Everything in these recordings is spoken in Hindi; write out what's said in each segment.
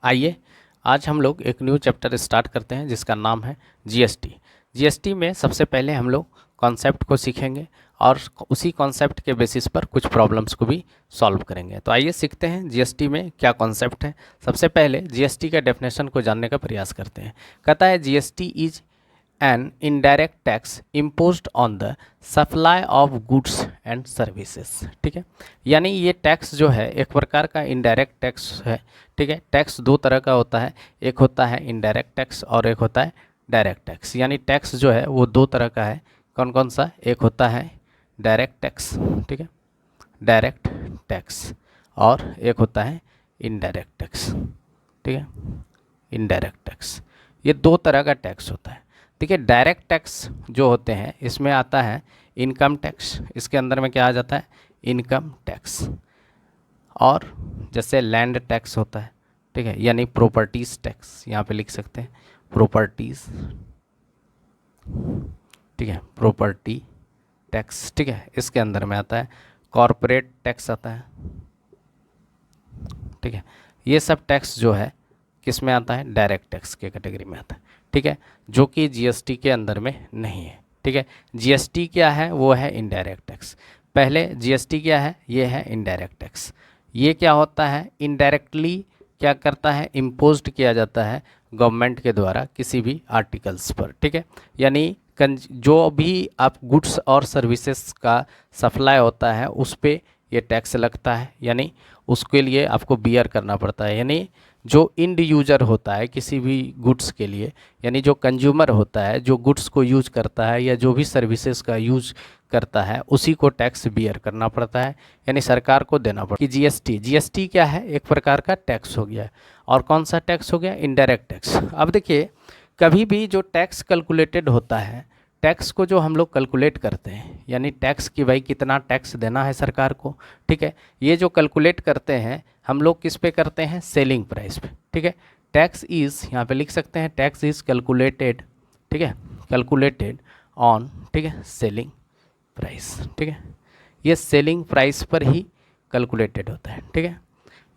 आइए आज हम लोग एक न्यू चैप्टर स्टार्ट करते हैं जिसका नाम है जीएसटी। जीएसटी में सबसे पहले हम लोग कॉन्सेप्ट को सीखेंगे और उसी कॉन्सेप्ट के बेसिस पर कुछ प्रॉब्लम्स को भी सॉल्व करेंगे। तो आइए सीखते हैं जीएसटी में क्या कॉन्सेप्ट है। सबसे पहले जीएसटी का डेफिनेशन को जानने का प्रयास करते हैं। कहता है GST is an indirect tax imposed on the supply of goods and services. ठीक है, यानी ये टैक्स जो है एक प्रकार का इनडायरेक्ट टैक्स है। ठीक है, टैक्स दो तरह का होता है, एक होता है इनडायरेक्ट टैक्स और एक होता है डायरेक्ट टैक्स। यानी टैक्स जो है वो दो तरह का है। कौन कौन सा? एक होता है डायरेक्ट टैक्स, ठीक है, डायरेक्ट टैक्स, और एक होता है इनडायरेक्ट टैक्स। ठीक है, इनडायरेक्ट टैक्स, ये दो तरह का टैक्स होता है। देखिए डायरेक्ट टैक्स जो होते हैं इसमें आता है इनकम टैक्स, इसके अंदर में क्या आ जाता है? Income tax. और जैसे लैंड टैक्स होता है, ठीक है, यानी प्रॉपर्टीज़ टैक्स, यहाँ पे लिख सकते हैं प्रॉपर्टीज़, ठीक है, प्रॉपर्टी टैक्स। ठीक है, इसके अंदर में आता है कॉरपोरेट टैक्स आता है। ठीक है, ये सब टैक्स जो है किस में आता है? डायरेक्ट टैक्स के कैटेगरी में आता है। ठीक है, जो कि जीएसटी के अंदर में नहीं है। ठीक है, जीएसटी क्या है? वो है इनडायरेक्ट टैक्स। पहले जीएसटी क्या है? ये है इनडायरेक्ट टैक्स। ये क्या होता है? इनडायरेक्टली क्या करता है? इम्पोज्ड किया जाता है गवर्नमेंट के द्वारा किसी भी आर्टिकल्स पर। ठीक है, यानी जो भी आप गुड्स और सर्विसेज का सप्लाई होता है उस पर ये टैक्स लगता है, यानी उसके लिए आपको बियर करना पड़ता है। यानी जो इंड यूजर होता है किसी भी गुड्स के लिए, यानी जो कंज्यूमर होता है, जो गुड्स को यूज करता है या जो भी सर्विसेज का यूज करता है, उसी को टैक्स बियर करना पड़ता है, यानी सरकार को देना पड़ता है। जीएसटी, जीएसटी क्या है? एक प्रकार का टैक्स हो गया। और कौन सा टैक्स हो गया? Indirect tax. अब देखिए कभी भी जो टैक्स कैलकुलेटेड होता है, टैक्स को जो हम लोग कैलकुलेट करते हैं, यानी टैक्स कि भाई कितना टैक्स देना है सरकार को, ठीक है, ये जो कैलकुलेट करते हैं हम लोग किस पे करते हैं? सेलिंग प्राइस पे। ठीक है, टैक्स इज़, यहाँ पे लिख सकते हैं टैक्स इज़ कैलकुलेटेड, ठीक है, कैलकुलेटेड ऑन, ठीक है, सेलिंग प्राइस। ठीक है, ये सेलिंग प्राइस पर ही कैलकुलेटेड होता है। ठीक है,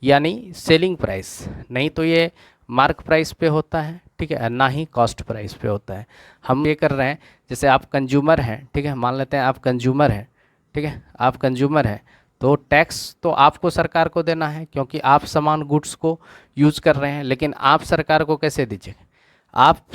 यानी सेलिंग प्राइस, नहीं तो ये मार्क प्राइस पे होता है, ठीक है, ना ही कॉस्ट प्राइस पे होता है। हम ये कर रहे हैं, जैसे आप कंज्यूमर हैं, ठीक है, मान लेते हैं आप कंज्यूमर हैं, ठीक है, आप कंज्यूमर हैं, तो टैक्स तो आपको सरकार को देना है क्योंकि आप सामान गुड्स को यूज़ कर रहे हैं। लेकिन आप सरकार को कैसे दीजिएगा? आप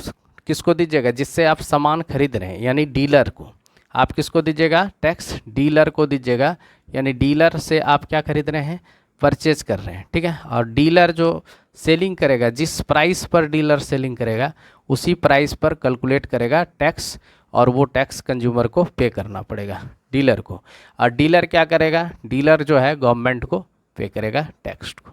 किसको दीजिएगा? जिससे आप सामान खरीद रहे हैं, यानी डीलर को। आप किसको दीजिएगा? टैक्स डीलर को दीजिएगा, यानी डीलर से आप क्या खरीद रहे हैं? परचेज कर रहे हैं। ठीक है, और डीलर जो सेलिंग करेगा, जिस प्राइस पर डीलर सेलिंग करेगा उसी प्राइस पर कैलकुलेट करेगा टैक्स, और वो टैक्स कंज्यूमर को पे करना पड़ेगा, डीलर को। और डीलर क्या करेगा? डीलर जो है गवर्नमेंट को पे करेगा टैक्स को।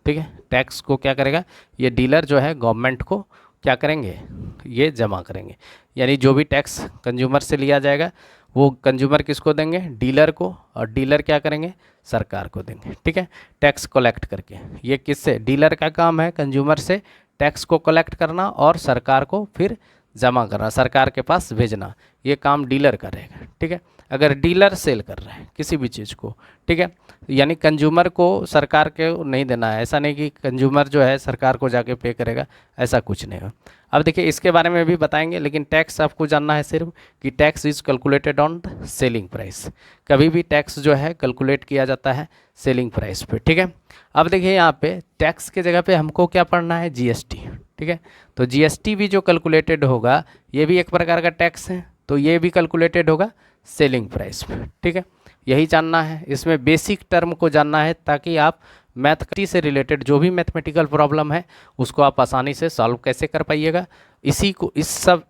ठीक है, टैक्स को क्या करेगा? ये डीलर जो है गवर्नमेंट को क्या करेंगे? ये जमा करेंगे। यानी जो भी टैक्स कंज्यूमर से लिया जाएगा वो कंज्यूमर किसको देंगे? डीलर को, और डीलर क्या करेंगे? सरकार को देंगे। ठीक है, टैक्स कलेक्ट करके। ये किससे? डीलर का काम है कंज्यूमर से टैक्स को कलेक्ट करना और सरकार को फिर जमा करना, सरकार के पास भेजना। ये काम डीलर करेगा। ठीक है, अगर डीलर सेल कर रहा है किसी भी चीज़ को, ठीक है, यानी कंज्यूमर को सरकार के नहीं देना है। ऐसा नहीं कि कंज्यूमर जो है सरकार को जाके पे करेगा, ऐसा कुछ नहीं है। अब देखिए इसके बारे में भी बताएंगे, लेकिन टैक्स आपको जानना है सिर्फ कि tax is calculated on the selling price. कभी भी टैक्स जो है कैलकुलेट किया जाता है सेलिंग प्राइस पे। ठीक है, अब देखिए यहाँ पे टैक्स के जगह पे हमको क्या पढ़ना है? जीएसटी। ठीक है, तो जीएसटी भी जो कैलकुलेटेड होगा ये भी एक प्रकार का टैक्स है, तो ये भी कैलकुलेटेड होगा सेलिंग प्राइस पे। ठीक है, यही जानना है, इसमें बेसिक टर्म को जानना है ताकि आप मैथमेटिक्स से रिलेटेड जो भी मैथमेटिकल प्रॉब्लम है उसको आप आसानी से सॉल्व कैसे कर पाइएगा। इसी को, इस सब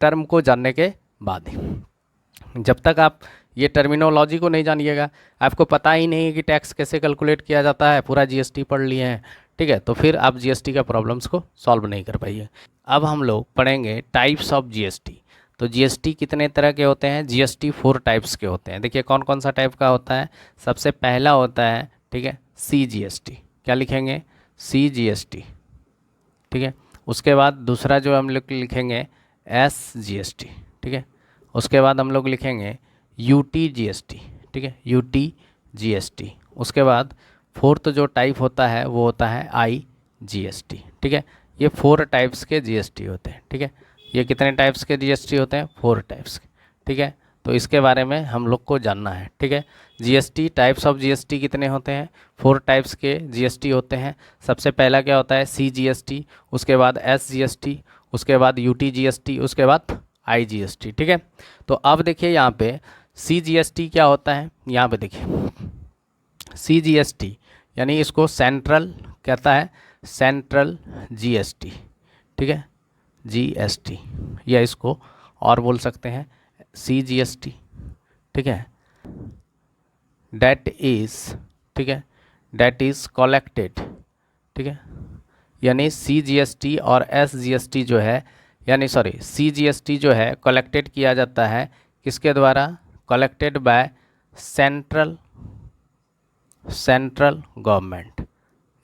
टर्म को जानने के बाद ही, जब तक आप ये टर्मिनोलॉजी को नहीं जानिएगा, आपको पता ही नहीं है कि टैक्स कैसे कैलकुलेट किया जाता है, पूरा जीएसटी पढ़ लिए हैं, ठीक है, तो फिर आप जीएसटी का प्रॉब्लम्स को सॉल्व नहीं कर पाइए। अब हम लोग पढ़ेंगे टाइप्स ऑफ जीएसटी। तो जीएसटी कितने तरह के होते हैं? जीएसटी 4 टाइप्स के होते हैं। देखिए कौन कौन सा टाइप का होता है। सबसे पहला होता है, ठीक है, सीजीएसटी। क्या लिखेंगे? सीजीएसटी। ठीक है, उसके बाद दूसरा जो हम लोग लिखेंगे एसजीएसटी। ठीक है, उसके बाद हम लोग लिखेंगे यूटीजीएसटी। ठीक है, यूटीजीएसटी। उसके बाद फोर्थ जो टाइप होता है वो होता है जीएसटी, ठीक है। ये 4 टाइप्स के जीएसटी होते हैं, ठीक है। ये कितने टाइप्स के जीएसटी होते हैं? 4 टाइप्स के, ठीक है। तो इसके बारे में हम लोग को जानना है, ठीक है। जीएसटी, टाइप्स ऑफ जीएसटी कितने होते हैं? 4 टाइप्स के जीएसटी होते हैं। सबसे पहला क्या होता है? सीजीएसटी, उसके बाद एसजीएसटी, उसके बाद यूटीजीएसटी, उसके बाद आईजीएसटी, ठीक है। तो अब देखिए यहाँ पे सीजीएसटी क्या होता है, यहाँ पे देखिए सीजीएसटी यानी इसको सेंट्रल कहता है, सेंट्रल जीएसटी, ठीक है, जीएसटी, या इसको और बोल सकते हैं सीजीएसटी, ठीक है। डेट इज़, ठीक है, डेट इज़ कलेक्टेड, ठीक है। यानी सीजीएसटी और एसजीएसटी जो है, यानी सॉरी सीजीएसटी जो है कलेक्टेड किया जाता है किसके द्वारा? Collected by central government.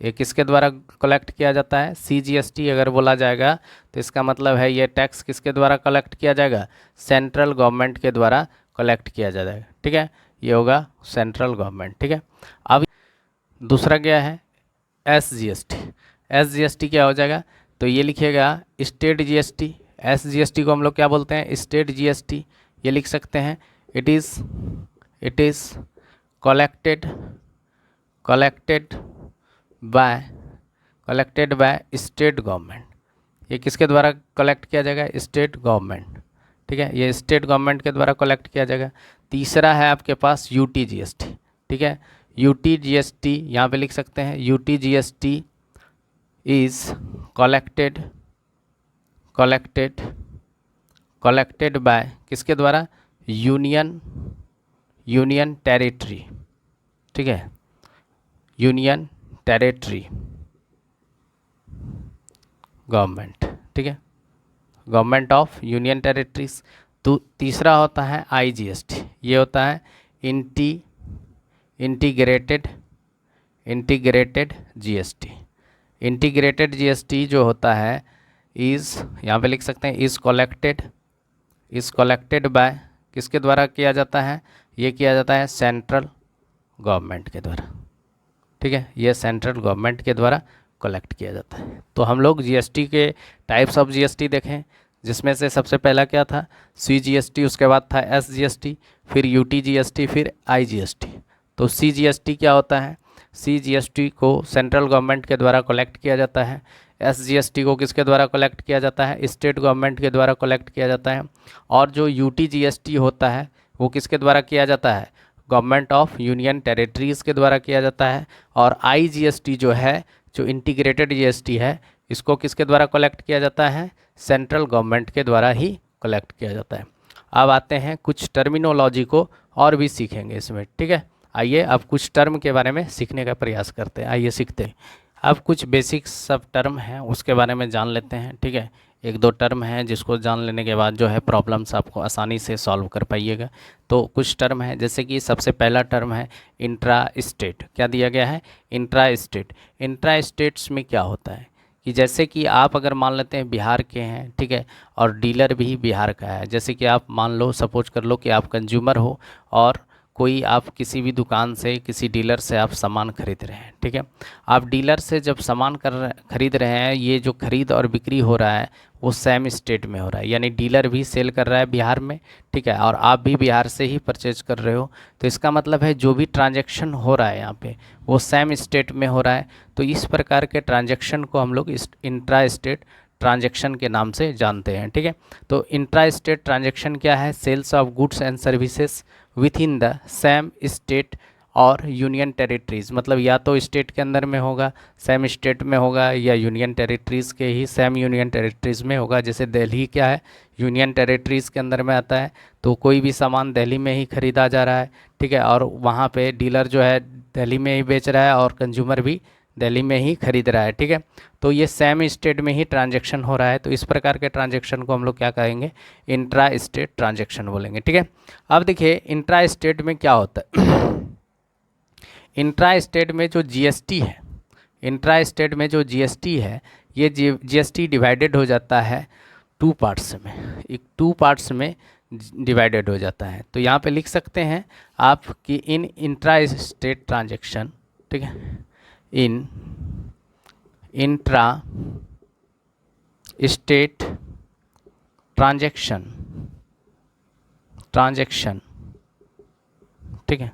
ये किसके द्वारा कलेक्ट किया जाता है? सीजीएसटी अगर बोला जाएगा तो इसका मतलब है ये टैक्स किसके द्वारा कलेक्ट किया जाएगा? सेंट्रल गवर्नमेंट के द्वारा कलेक्ट किया जाएगा, ठीक है। ये होगा सेंट्रल गवर्नमेंट, ठीक है। अब दूसरा क्या है? एसजीएसटी। एसजीएसटी क्या हो जाएगा? तो ये लिखिएगा स्टेट जीएसटी। एसजीएसटी को हम लोग क्या बोलते हैं? State GST. ये लिख सकते हैं it is collected by state government. ये किसके द्वारा कलेक्ट किया जाएगा? स्टेट गवर्नमेंट, ठीक है। ये स्टेट गवर्नमेंट के द्वारा कलेक्ट किया जाएगा। तीसरा है आपके पास यूटीजीएसटी, ठीक है। यूटीजीएसटी यहाँ पे लिख सकते हैं यूटीजीएसटी इज़ कलेक्टेड बाय किसके द्वारा? यूनियन टेरिटरी, ठीक है, यूनियन टेरिटरी गवर्नमेंट, ठीक है, गवर्नमेंट ऑफ यूनियन टेरिटरीज। तो तीसरा होता है आईजीएसटी। ये होता है इंटीग्रेटेड जीएसटी। इंटीग्रेटेड जीएसटी जो होता है इज़, यहाँ पे लिख सकते हैं इज़ कलेक्टेड बाय किसके द्वारा किया जाता है? ये किया जाता है सेंट्रल गवर्नमेंट के द्वारा, ठीक है। ये सेंट्रल गवर्नमेंट के द्वारा कलेक्ट किया जाता है। तो हम लोग जीएसटी के टाइप्स ऑफ जीएसटी देखें, जिसमें से सबसे पहला क्या था? सीजीएसटी, उसके बाद था एसजीएसटी, फिर यूटीजीएसटी, फिर आईजीएसटी। तो सीजीएसटी क्या होता है? सीजीएसटी को सेंट्रल गवर्नमेंट के द्वारा कलेक्ट किया जाता है। एसजीएसटी को किसके द्वारा कलेक्ट किया जाता है? स्टेट गवर्नमेंट के द्वारा कलेक्ट किया जाता है। और जो यूटीजीएसटी होता है वो किसके द्वारा किया जाता है? गवर्नमेंट ऑफ यूनियन टेरिटरीज़ के द्वारा किया जाता है। और आईजीएसटी जो है, जो इंटीग्रेटेड जीएसटी है, इसको किसके द्वारा कलेक्ट किया जाता है? सेंट्रल गवर्नमेंट के द्वारा ही कलेक्ट किया जाता है। अब आते हैं कुछ टर्मिनोलॉजी को और भी सीखेंगे इसमें, ठीक है। आइए अब कुछ टर्म के बारे में सीखने का प्रयास करते हैं। आइए सीखते हैं। अब कुछ बेसिक सब टर्म हैं उसके बारे में जान लेते हैं, ठीक है। 1-2 टर्म हैं जिसको जान लेने के बाद जो है प्रॉब्लम्स आपको आसानी से सॉल्व कर पाइएगा। तो कुछ टर्म है, जैसे कि सबसे पहला टर्म है इंट्रा स्टेट। क्या दिया गया है? Intra state. इंट्रा स्टेट्स में क्या होता है कि जैसे कि आप अगर मान लेते हैं बिहार के हैं, ठीक है, और डीलर भी बिहार का है। जैसे कि आप मान लो, सपोज कर लो कि आप कंज्यूमर हो और कोई आप किसी भी दुकान से, किसी डीलर से आप सामान खरीद रहे हैं, ठीक है। आप डीलर से जब सामान खरीद रहे हैं, ये जो खरीद और बिक्री हो रहा है वो सेम स्टेट में हो रहा है, यानी डीलर भी सेल कर रहा है बिहार में, ठीक है, और आप भी बिहार से ही परचेज कर रहे हो। तो इसका मतलब है जो भी ट्रांजैक्शन हो रहा है यहाँ पे वो सेम स्टेट में हो रहा है। तो इस प्रकार के ट्रांजैक्शन को हम लोग इंट्रा स्टेट ट्रांजैक्शन के नाम से जानते हैं, ठीक है। तो इंट्रा स्टेट ट्रांजैक्शन क्या है? Sales of goods and services within the same state और यूनियन टेरिटरीज़। मतलब या तो स्टेट के अंदर में होगा, सेम स्टेट में होगा, या यूनियन टेरिटरीज़ के ही सेम यूनियन टेरिटरीज़ में होगा। जैसे दिल्ली क्या है? यूनियन टेरिटरीज़ के अंदर में आता है। तो कोई भी सामान दिल्ली में ही ख़रीदा जा रहा है, ठीक है, और वहाँ पे डीलर जो है दिल्ली में ही बेच रहा है और कंज्यूमर भी दिल्ली में ही खरीद रहा है, ठीक है। तो ये सेम स्टेट में ही ट्रांजैक्शन हो रहा है। तो इस प्रकार के ट्रांजैक्शन को हम लोग क्या कहेंगे? इंट्रा स्टेट ट्रांजैक्शन बोलेंगे, ठीक है। अब देखिए इंट्रा स्टेट में क्या होता है। इंट्रा स्टेट में जो जीएसटी है, इंट्रा स्टेट में जो जीएसटी है, ये जीएसटी डिवाइडेड हो जाता है 2 पार्ट्स में। एक 2 पार्ट्स में डिवाइडेड हो जाता है। तो यहाँ पे लिख सकते हैं आप कि इन इंट्रा स्टेट ट्रांजैक्शन, ठीक है, इन इंट्रा स्टेट ट्रांजैक्शन, ठीक है।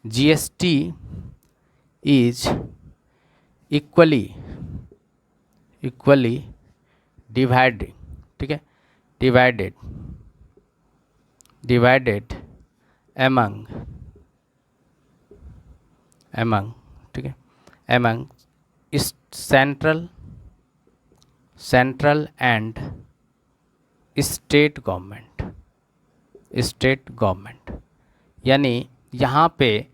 जीएसटी इज इक्वली डिवाइडेड, ठीक है, डिवाइडेड एमंग, ठीक है, among central and state government, यानी यहाँ पे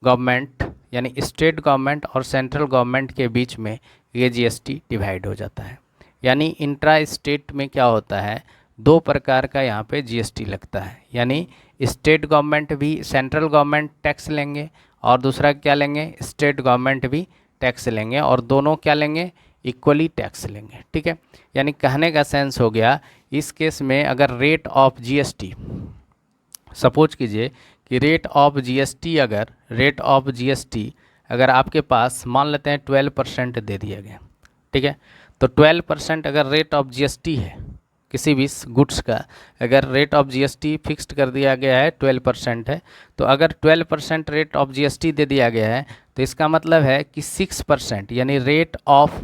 गवर्नमेंट यानी स्टेट गवर्नमेंट और सेंट्रल गवर्नमेंट के बीच में ये जीएसटी डिवाइड हो जाता है। यानी इंट्रा स्टेट में क्या होता है, दो प्रकार का यहाँ पे जीएसटी लगता है। यानी स्टेट गवर्नमेंट भी, सेंट्रल गवर्नमेंट टैक्स लेंगे और दूसरा क्या लेंगे, स्टेट गवर्नमेंट भी टैक्स लेंगे, और दोनों क्या लेंगे, इक्वली टैक्स लेंगे, ठीक है। यानी कहने का सेंस हो गया, इस केस में अगर रेट ऑफ जीएसटी, सपोज कीजिए कि रेट ऑफ जीएसटी अगर आपके पास मान लेते हैं 12% दे दिया गया, ठीक है। तो 12% अगर रेट ऑफ जीएसटी है किसी भी गुड्स का, अगर रेट ऑफ जीएसटी फिक्स्ड कर दिया गया है 12% है, तो अगर 12% रेट ऑफ जीएसटी दे दिया गया है तो इसका मतलब है कि 6% यानी रेट ऑफ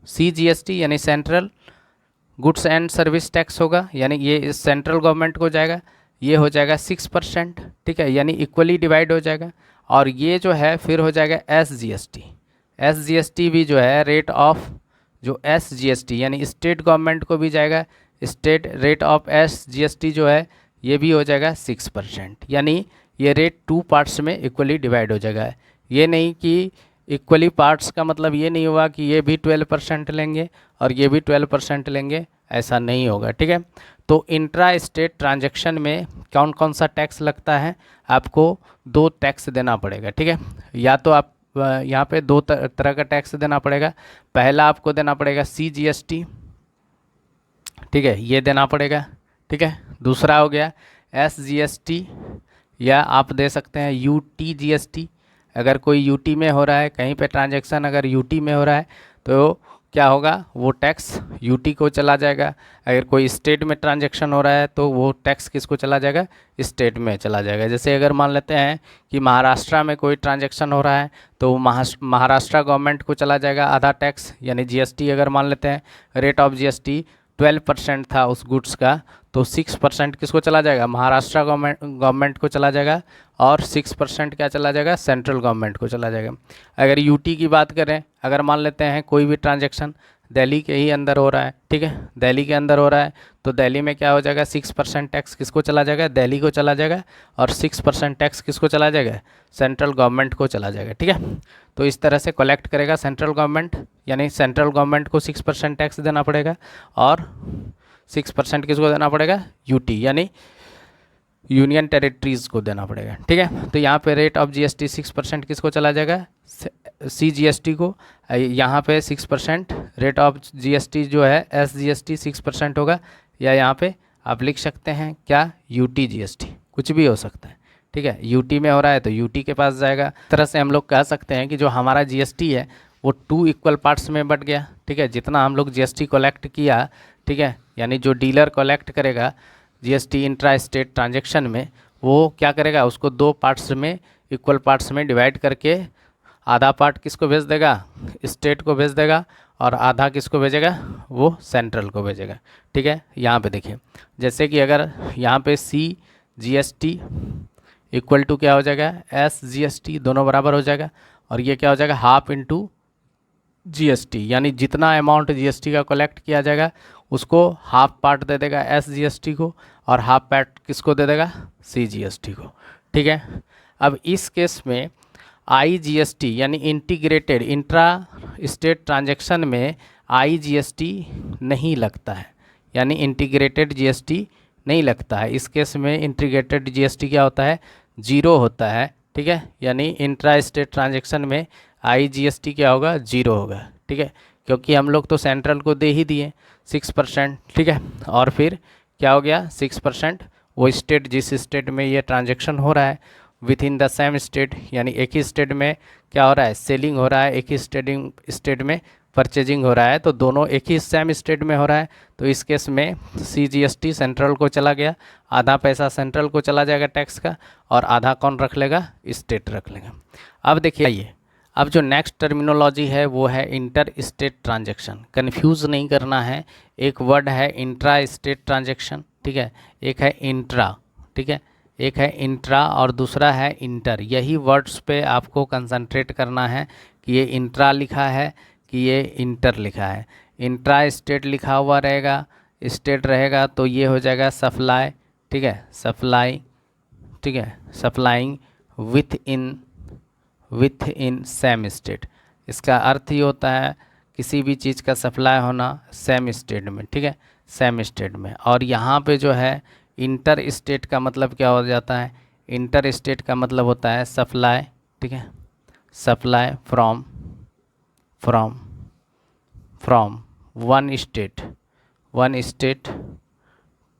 सीजीएसटी यानी central goods and service tax होगा, यानी ये सेंट्रल गवर्नमेंट को जाएगा, ये हो जाएगा 6%, ठीक है, यानी इक्वली डिवाइड हो जाएगा। और ये जो है फिर हो जाएगा एसजीएसटी भी जो है रेट ऑफ जो एसजीएसटी यानी स्टेट गवर्नमेंट को भी जाएगा, स्टेट रेट ऑफ एसजीएसटी जो है ये भी हो जाएगा 6%। यानी ये रेट 2 पार्ट्स में इक्वली डिवाइड हो जाएगा। ये नहीं कि इक्वली पार्ट्स का मतलब ये नहीं हुआ कि ये भी 12% लेंगे और ये भी 12% लेंगे, ऐसा नहीं होगा, ठीक है। तो इंट्रा स्टेट ट्रांजैक्शन में कौन कौन सा टैक्स लगता है, आपको 2 टैक्स देना पड़ेगा, ठीक है। या तो आप यहाँ पे 2 तरह का टैक्स देना पड़ेगा। पहला आपको देना पड़ेगा सीजीएसटी, ठीक है, ये देना पड़ेगा, ठीक है। दूसरा हो गया एसजीएसटी, या आप दे सकते हैं यूटीजीएसटी। अगर कोई यूटी में हो रहा है, कहीं पे ट्रांजैक्शन अगर यूटी में हो रहा है तो क्या होगा, वो टैक्स यूटी को चला जाएगा। अगर कोई स्टेट में ट्रांजैक्शन हो रहा है तो वो टैक्स किसको चला जाएगा, स्टेट में चला जाएगा। जैसे अगर मान लेते हैं कि महाराष्ट्र में कोई ट्रांजैक्शन हो रहा है तो महाराष्ट्र गवर्नमेंट को चला जाएगा आधा टैक्स, यानी जीएसटी अगर मान लेते हैं रेट ऑफ जीएसटी 12% था उस गुड्स का, तो 6% किसको चला जाएगा, महाराष्ट्र गवर्नमेंट को चला जाएगा, और 6% क्या चला जाएगा, सेंट्रल गवर्नमेंट को चला जाएगा। अगर यूटी की बात करें, अगर मान लेते हैं कोई भी ट्रांजैक्शन दिल्ली के ही अंदर हो रहा है, ठीक है, दिल्ली के अंदर हो रहा है, तो दिल्ली में क्या हो जाएगा, 6% टैक्स किसको चला जाएगा, दिल्ली को चला जाएगा, और 6% टैक्स किसको चला जाएगा, सेंट्रल गवर्नमेंट को चला जाएगा, ठीक है। तो इस तरह से कलेक्ट करेगा सेंट्रल गवर्नमेंट, यानी सेंट्रल गवर्नमेंट को 6% टैक्स देना पड़ेगा, और 6% किसको देना पड़ेगा, यूटी यानी यूनियन टेरिटरीज़ को देना पड़ेगा, ठीक है। तो यहाँ पे रेट ऑफ जीएसटी 6% किसको चला जाएगा, सीजीएसटी को। यहाँ पे 6% रेट ऑफ जीएसटी जो है एसजीएसटी 6% होगा, या यहाँ पे आप लिख सकते हैं क्या, यूटी जीएसटी, कुछ भी हो सकता है, ठीक है। यूटी में हो रहा है तो यूटी के पास जाएगा। इस तरह से हम लोग कह सकते हैं कि जो हमारा जीएसटी है वो 2 इक्वल पार्ट्स में बट गया, ठीक है। जितना हम लोग जीएसटी कलेक्ट किया, ठीक है, यानी जो डीलर कलेक्ट करेगा जीएसटी इंट्रा स्टेट ट्रांजैक्शन में, वो क्या करेगा, उसको 2 पार्ट्स में इक्वल पार्ट्स में डिवाइड करके आधा पार्ट किसको भेज देगा, स्टेट को भेज देगा, और आधा किसको भेजेगा, वो सेंट्रल को भेजेगा, ठीक है। यहाँ पे देखिए, जैसे कि अगर यहाँ पे सी जीएसटी इक्वल टू क्या हो जाएगा, एस जीएसटी, दोनों बराबर हो जाएगा, और ये क्या हो जाएगा, हाफ इंटू जीएसटी, यानी जितना अमाउंट जीएसटी का कलेक्ट किया जाएगा उसको हाफ पार्ट दे देगा एसजीएसटी को, और हाफ पार्ट किसको दे देगा, सीजीएसटी को, ठीक है। अब इस केस में आईजीएसटी यानी इंटीग्रेटेड इंट्रा स्टेट ट्रांजैक्शन में आईजीएसटी नहीं लगता है, यानी इंटीग्रेटेड जीएसटी नहीं लगता है। इस केस में इंटीग्रेटेड जीएसटी क्या होता है, 0 होता है, ठीक है। यानी इंट्रा स्टेट ट्रांजैक्शन में आईजीएसटी क्या होगा, 0 होगा, ठीक है, क्योंकि हम लोग तो सेंट्रल को दे ही दिए 6%, ठीक है। और फिर क्या हो गया, 6% वो स्टेट जिस स्टेट में ये ट्रांजैक्शन हो रहा है with in the same state, यानी एक ही स्टेट में क्या हो रहा है, सेलिंग हो रहा है, एक ही स्टेट में परचेजिंग हो रहा है, तो दोनों एक ही सेम स्टेट में हो रहा है, तो इस केस में CGST सेंट्रल को चला गया, आधा पैसा सेंट्रल को चला जाएगा टैक्स का, और आधा कौन रख लेगा, स्टेट रख लेगा। अब देखिए ये, अब जो नेक्स्ट टर्मिनोलॉजी है वो है इंटर स्टेट ट्रांजेक्शन। कन्फ्यूज़ नहीं करना है, एक वर्ड है इंट्रा स्टेट ट्रांजेक्शन, ठीक है, एक है इंट्रा, ठीक है, एक है इंट्रा और दूसरा है इंटर। यही वर्ड्स पे आपको कंसंट्रेट करना है कि ये इंट्रा लिखा है कि ये इंटर लिखा है। इंट्रा स्टेट लिखा हुआ रहेगा, स्टेट रहेगा तो ये हो जाएगा सप्लाई, ठीक है, सप्लाई, ठीक है, supplying with in same state. इसका अर्थ ये होता है किसी भी चीज़ का सप्लाई होना सेम स्टेट में, ठीक है, सेम स्टेट में। और यहाँ पे जो है इंटर स्टेट का मतलब क्या हो जाता है, इंटर स्टेट का मतलब होता है सप्लाई, ठीक है, supply from one state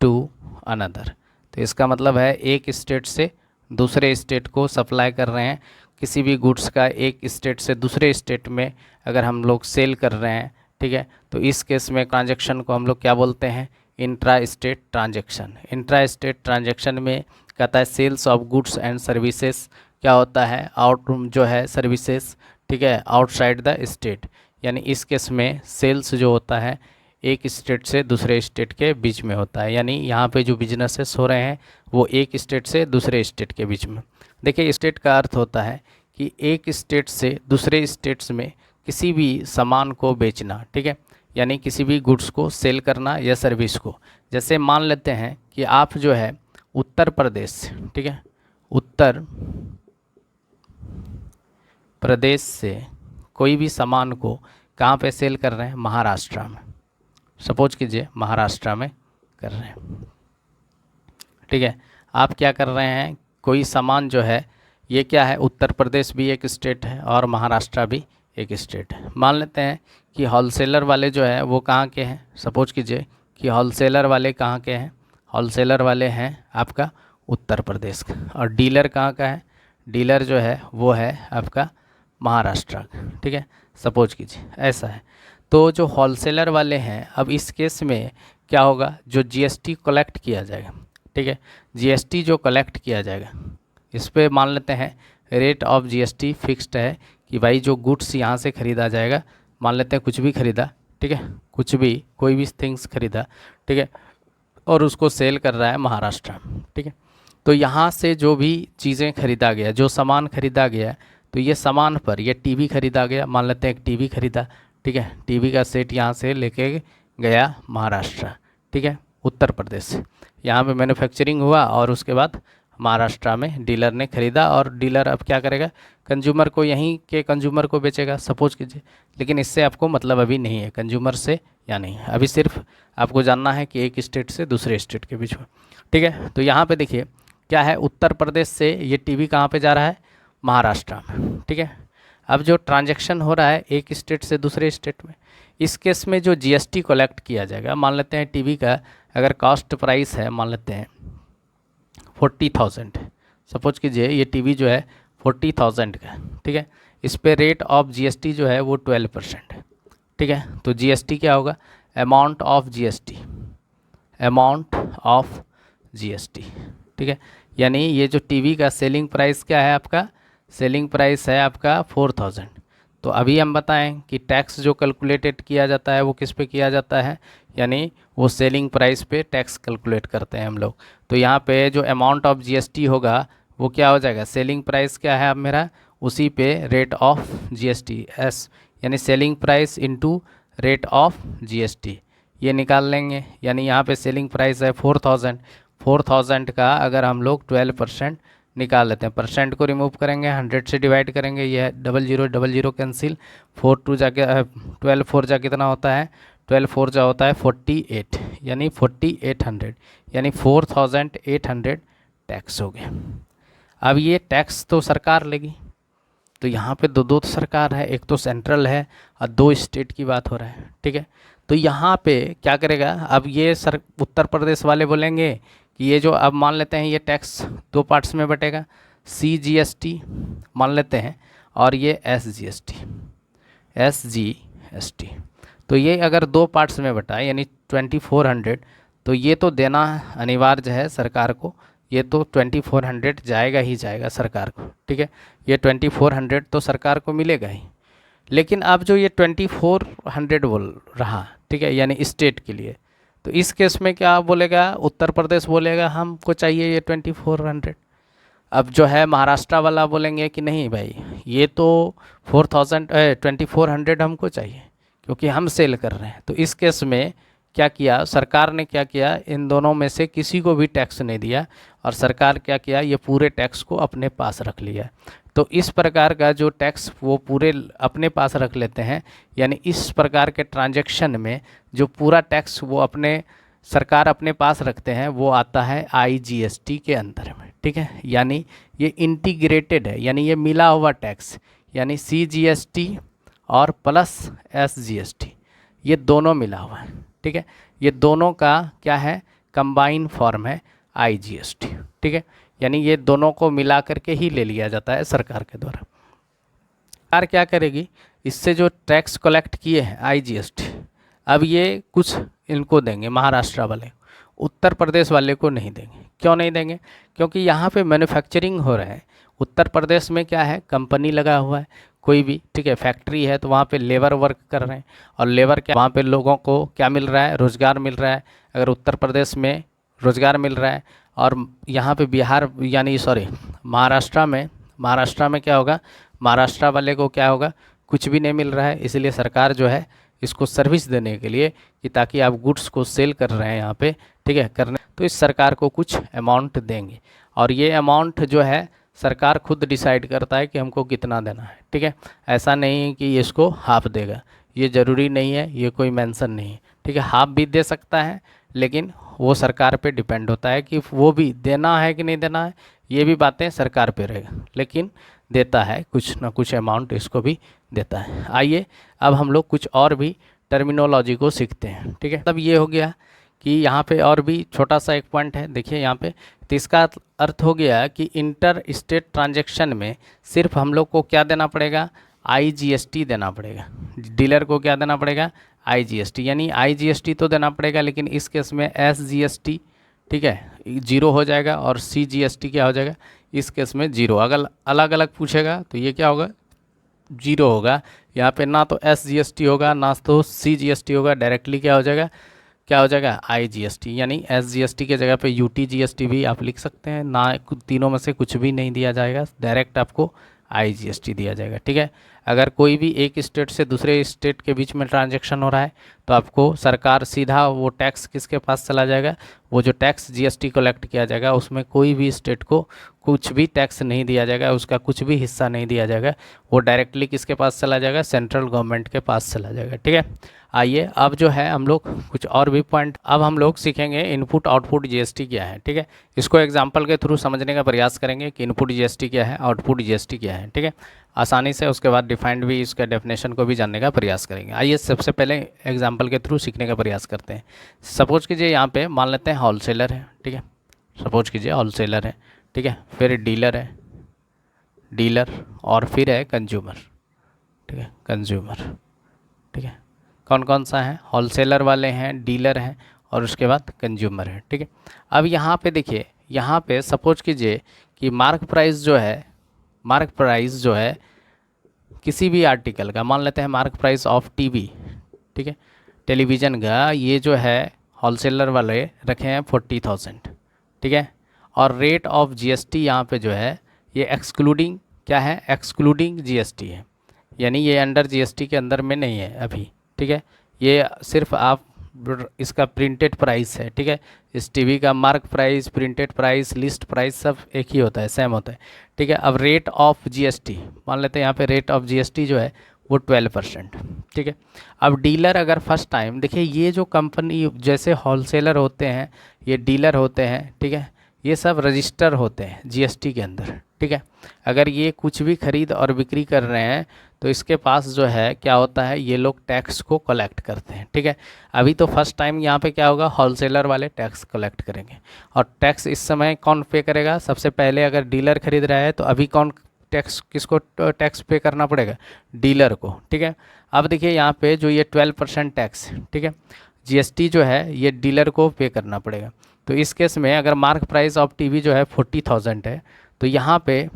to another. तो इसका मतलब है एक स्टेट से दूसरे स्टेट को सप्लाई कर रहे हैं, किसी भी गुड्स का एक स्टेट से दूसरे स्टेट में अगर हम लोग सेल कर रहे हैं, ठीक है, तो इस केस में ट्रांजैक्शन को हम लोग क्या बोलते हैं, intra state transaction. Intra state transaction में कहता है sales of goods and services क्या होता है, आउट जो है सर्विसेज, ठीक है, आउटसाइड द स्टेट, यानी इस केस में सेल्स जो होता है एक स्टेट से दूसरे स्टेट के बीच में होता है, यानी यहाँ पे जो बिजनेसेस हो रहे हैं वो एक स्टेट से दूसरे स्टेट के बीच में। देखिए स्टेट का अर्थ होता है कि एक स्टेट से दूसरे स्टेट्स में किसी भी सामान को बेचना, ठीक है, यानी किसी भी गुड्स को सेल करना या सर्विस को। जैसे मान लेते हैं कि आप जो है उत्तर प्रदेश, ठीक है, उत्तर प्रदेश से कोई भी सामान को कहाँ पे सेल कर रहे हैं, महाराष्ट्र में, सपोज कीजिए महाराष्ट्र में कर रहे हैं, ठीक है। आप क्या कर रहे हैं, कोई सामान जो है ये क्या है, उत्तर प्रदेश भी एक स्टेट है और महाराष्ट्र भी एक स्टेट है। मान लेते हैं कि होलसेलर वाले जो है वो कहाँ के हैं, सपोज कीजिए कि होलसेलर वाले कहाँ के हैं, होलसेलर वाले हैं आपका उत्तर प्रदेश का, और डीलर कहाँ का है, डीलर जो है वो है आपका महाराष्ट्र का, ठीक है, सपोज कीजिए ऐसा है। तो जो होलसेलर वाले हैं, अब इस केस में क्या होगा, जो GST कलेक्ट किया जाएगा, ठीक है, GST जो कलेक्ट किया जाएगा इस पे मान लेते हैं रेट ऑफ GST फिक्स्ड है कि भाई जो गुड्स यहाँ से ख़रीदा जाएगा, मान लेते हैं कुछ भी ख़रीदा, ठीक है, कुछ भी कोई भी थिंग्स ख़रीदा, ठीक है, और उसको सेल कर रहा है महाराष्ट्र, ठीक है, तो यहाँ से जो भी चीज़ें ख़रीदा गया, जो सामान ख़रीदा गया, तो ये सामान पर ये टीवी ख़रीदा गया, मान लेते हैं एक टीवी ख़रीदा, ठीक है, टीवी का सेट यहाँ से लेके गया महाराष्ट्र, ठीक है, उत्तर प्रदेश से, यहाँ पे मैन्युफैक्चरिंग हुआ और उसके बाद महाराष्ट्र में डीलर ने ख़रीदा, और डीलर अब क्या करेगा, कंज्यूमर को, यहीं के कंज्यूमर को बेचेगा, सपोज कीजिए। लेकिन इससे आपको मतलब अभी नहीं है कंज्यूमर से या नहीं, अभी सिर्फ आपको जानना है कि एक स्टेट से दूसरे स्टेट के बीच में, ठीक है। तो यहाँ पे देखिए क्या है, उत्तर प्रदेश से ये टीवी कहाँ पे जा रहा है, महाराष्ट्र में, ठीक है। अब जो ट्रांजैक्शन हो रहा है एक स्टेट से दूसरे स्टेट में, इस केस में जो GST कलेक्ट किया जाएगा, मान लेते हैं टीवी का अगर कॉस्ट प्राइस है, मान लेते हैं 40,000, सपोज कीजिए ये टीवी जो है 40,000 का, ठीक है, इस पे रेट ऑफ GST जो है वो 12%, ठीक है। तो GST क्या होगा, अमाउंट ऑफ GST, ठीक है, यानी ये जो टीवी का सेलिंग प्राइस क्या है आपका, सेलिंग प्राइस है आपका 4,000। तो अभी हम बताएं कि टैक्स जो कैलकुलेटेड किया जाता है वो किस पे किया जाता है, यानी वो सेलिंग प्राइस पे टैक्स कैलकुलेट करते हैं हम लोग। तो यहाँ पे जो अमाउंट ऑफ GST होगा वो क्या हो जाएगा, सेलिंग प्राइस क्या है अब मेरा, उसी पे रेट ऑफ GST एस, यानी selling price into rate of GST ये निकाल लेंगे। यानी यहाँ पे सेलिंग प्राइस है 4,000 का अगर हम लोग 12% निकाल लेते हैं, परसेंट को रिमूव करेंगे, 100 से डिवाइड करेंगे, ये 00 कैंसिल, 4 2 जाके 12 4 जा कितना होता है, 12 4 जा होता है 48, यानी 4800, यानी 4800 टैक्स हो गया। अब ये टैक्स तो सरकार लेगी, तो यहाँ पे दो सरकार है, एक तो सेंट्रल है और 2 स्टेट की बात हो रहा है, ठीक है। तो यहाँ पे क्या करेगा, अब ये उत्तर प्रदेश वाले बोलेंगे कि ये जो अब मान लेते हैं ये टैक्स 2 पार्ट्स में बटेगा, CGST मान लेते हैं और ये SGST। तो ये अगर दो पार्ट्स में बटाए यानी 2400, तो ये तो देना अनिवार्य है सरकार को, ये तो 2400 जाएगा ही जाएगा सरकार को, ठीक है। ये 2400 तो सरकार को मिलेगा ही। लेकिन अब जो ये 2400 बोल रहा, ठीक है, यानी स्टेट के लिए, तो इस केस में क्या बोलेगा, उत्तर प्रदेश बोलेगा हमको चाहिए ये 2400। अब जो है महाराष्ट्र वाला बोलेंगे कि नहीं भाई, ये तो 2400 हमको चाहिए क्योंकि हम सेल कर रहे हैं। तो इस केस में क्या किया सरकार ने, क्या किया, इन दोनों में से किसी को भी टैक्स नहीं दिया और सरकार क्या किया, ये पूरे टैक्स को अपने पास रख लिया। तो इस प्रकार का जो टैक्स वो पूरे अपने पास रख लेते हैं, यानी इस प्रकार के ट्रांजैक्शन में जो पूरा टैक्स वो अपने सरकार अपने पास रखते हैं वो आता है IGST के अंदर में, ठीक है। यानी ये इंटीग्रेटेड है, यानी ये मिला हुआ टैक्स, यानी CGST और प्लस SGST, ये दोनों मिला हुआ है, ठीक है। ये दोनों का क्या है, कंबाइन फॉर्म है IGST, ठीक है। यानी ये दोनों को मिला करके ही ले लिया जाता है सरकार के द्वारा। सरकार क्या करेगी, इससे जो टैक्स कलेक्ट किए हैं IGST, अब ये कुछ इनको देंगे महाराष्ट्र वाले, उत्तर प्रदेश वाले को नहीं देंगे। क्यों नहीं देंगे, क्योंकि यहाँ पे मैन्युफैक्चरिंग हो रहा है। उत्तर प्रदेश में क्या है, कंपनी लगा हुआ है कोई भी, ठीक है, फैक्ट्री है, तो वहाँ पे लेबर वर्क कर रहे हैं और लेबर क्या, वहाँ पे लोगों को क्या मिल रहा है, रोज़गार मिल रहा है। अगर उत्तर प्रदेश में रोज़गार मिल रहा है और यहाँ पे बिहार यानी महाराष्ट्र में क्या होगा, महाराष्ट्र वाले को क्या होगा, कुछ भी नहीं मिल रहा है। इसलिए सरकार जो है इसको सर्विस देने के लिए कि ताकि आप गुड्स को सेल कर रहे हैं यहाँ पे, ठीक है, करने, तो इस सरकार को कुछ अमाउंट देंगे और ये अमाउंट जो है सरकार खुद डिसाइड करता है कि हमको कितना देना है, ठीक है। ऐसा नहीं कि इसको हाफ देगा, ये ज़रूरी नहीं है, ये कोई मेंशन नहीं है, ठीक है। हाफ भी दे सकता है, लेकिन वो सरकार पे डिपेंड होता है कि वो भी देना है कि नहीं देना है, ये भी बातें सरकार पे रहेगा, लेकिन देता है कुछ ना कुछ अमाउंट, इसको भी देता है। आइए अब हम लोग कुछ और भी टर्मिनोलॉजी को सीखते हैं, ठीक है। तब ये हो गया कि यहाँ पे और भी छोटा सा एक पॉइंट है, देखिए यहाँ पे, तो इसका अर्थ हो गया कि इंटर स्टेट ट्रांजैक्शन में सिर्फ हम लोग को क्या देना पड़ेगा, IGST देना पड़ेगा। डीलर को क्या देना पड़ेगा, IGST, यानी IGST तो देना पड़ेगा, लेकिन इस केस में SGST, ठीक है, 0 हो जाएगा और CGST क्या हो जाएगा, इस केस में 0। अगर अलग अलग पूछेगा तो ये क्या होगा, 0 होगा। यहाँ पे ना तो SGST होगा ना तो CGST होगा, डायरेक्टली क्या हो जाएगा, IGST, यानी SGST के जगह पे UTGST भी आप लिख सकते हैं ना, तीनों में से कुछ भी नहीं दिया जाएगा, डायरेक्ट आपको IGST दिया जाएगा, ठीक है। अगर कोई भी एक स्टेट से दूसरे स्टेट के बीच में ट्रांजैक्शन हो रहा है तो आपको सरकार सीधा वो टैक्स किसके पास चला जाएगा, वो जो टैक्स GST कलेक्ट किया जाएगा उसमें कोई भी स्टेट को कुछ भी टैक्स नहीं दिया जाएगा, उसका कुछ भी हिस्सा नहीं दिया जाएगा, वो डायरेक्टली किसके पास चला जाएगा, सेंट्रल गवर्नमेंट के पास चला जाएगा, ठीक है। आइए अब जो है हम लोग कुछ और भी पॉइंट अब हम लोग सीखेंगे, इनपुट आउटपुट GST क्या है, ठीक है। इसको एग्जांपल के थ्रू समझने का प्रयास करेंगे कि इनपुट GST क्या है, आउटपुट GST क्या है, ठीक है, आसानी से। उसके बाद डिफाइंड भी, इसका डेफिनेशन को भी जानने का प्रयास करेंगे। आइए सबसे पहले एग्जांपल के थ्रू सीखने का प्रयास करते हैं। सपोज कीजिए यहाँ पे मान लेते हैं होलसेलर है, ठीक है, सपोज कीजिए होलसेलर है, ठीक है, फिर डीलर है, डीलर और फिर है कंज्यूमर, ठीक है, कंज्यूमर, ठीक है। कौन कौन सा है, होलसेलर वाले हैं, डीलर हैं और उसके बाद कंज्यूमर है, ठीक है। अब यहाँ पे देखिए, यहाँ पे सपोज कीजिए कि मार्क प्राइस जो है किसी भी आर्टिकल का, मान लेते हैं मार्क प्राइस ऑफ टीवी, ठीक है, टेलीविज़न का, ये जो है होलसेलर वाले रखे हैं 40,000, ठीक है। और रेट ऑफ GST यहाँ पे जो है ये एक्सक्लूडिंग क्या है, एक्सक्लूडिंग GST है, यानी ये अंडर GST के अंदर में नहीं है अभी, ठीक है। ये सिर्फ आप इसका प्रिंटेड प्राइस है, ठीक है। इस टीवी का mark price, printed price, list price सब एक ही होता है, सेम होता है, ठीक है। अब रेट ऑफ GST मान लेते हैं यहाँ पे रेट ऑफ GST जो है वो 12%, ठीक है। अब डीलर अगर फर्स्ट टाइम, देखिए ये जो कंपनी जैसे होलसेलर होते हैं, ये डीलर होते हैं, ठीक है, ये सब रजिस्टर होते हैं GST के अंदर, ठीक है। अगर ये कुछ भी खरीद और बिक्री कर रहे हैं तो इसके पास जो है क्या होता है, ये लोग टैक्स को कलेक्ट करते हैं, ठीक है। अभी तो फर्स्ट टाइम यहाँ पे क्या होगा, होलसेलर वाले टैक्स कलेक्ट करेंगे। और टैक्स इस समय कौन पे करेगा, सबसे पहले अगर डीलर खरीद रहा है तो अभी कौन टैक्स, किसको टैक्स पे करना पड़ेगा, डीलर को, ठीक है। अब देखिए यहाँ पे जो ये 12% टैक्स, ठीक है, जीएसटी जो है ये डीलर को पे करना पड़ेगा। तो इस केस में अगर मार्क प्राइस ऑफ टीवी जो है 40,000 है तो यहाँ पे